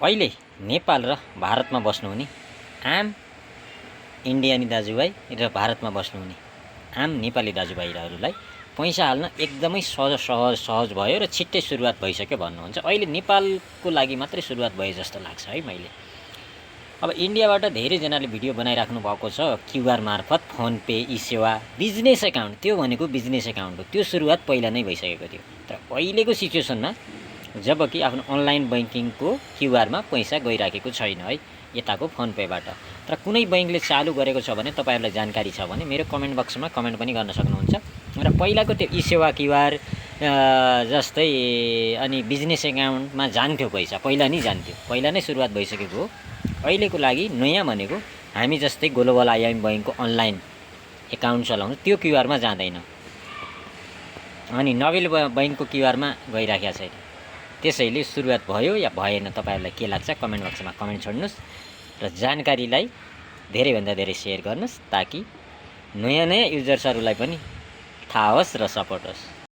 अहिले नेपाल र भारतमा बस्नुहुने आम इन्डियानी दाजुभाइ र भारतमा बस्नुहुने आम नेपाली दाजुभाइहरूलाई पैसा हाल्न एकदमै सहज भयो र छिट्टै सुरुवात भइसक्यो भन्नुहुन्छ। अहिले नेपालको लागि मात्रै सुरुवात भए जस्तो लाग्छ है मैले। अब इन्डियाबाट धेरैजनाले भिडियो बनाइराख्नु भएको छ क्युआर मार्फत फोन पे ई सेवा बिजनेस एकाउन्ट, त्यो भनेको बिजनेस एकाउन्ट हो। त्यो सुरुवात पहिला नै भइसकेको थियो। तर अहिलेको सिचुएसनमा जबकि आफ्नो अनलाइन बैंकिङको क्युआरमा पैसा गइराखेको छैन है यताको फोन पेबाट, तर कुनै बैंकले चालु गरेको छ भने तपाईहरुलाई जानकारी छ भने मेरो कमेन्ट बक्समा कमेन्ट पनि गर्न सक्नुहुन्छ। र पहिलाको त्यो ई सेवा क्युआर जस्तै अनि बिजनेस एकाउन्टमा जान्थ्यो पैसा, पहिला नै जान्थ्यो, पहिला नै सुरुवात भइसकेको हो। अहिलेको लागि नयाँ भनेको हामी जस्तै ग्लोबल आइएम बैंकको अनलाइन एकाउन्ट चलाउनु, त्यो क्युआरमा जाँदैन अनि नोबेल बैंकको क्युआरमा गइराखेको छैन। त्यसैले सुरुवात भयो या भएन तपाईहरुलाई के लाग्छ कमेन्ट बक्समा कमेन्ट छोड्नुस् र जानकारीलाई धेरैभन्दा धेरै सेयर गर्नुस् ताकि नयाँ युजर्सहरूलाई पनि थाहा होस् र सपोर्ट होस्।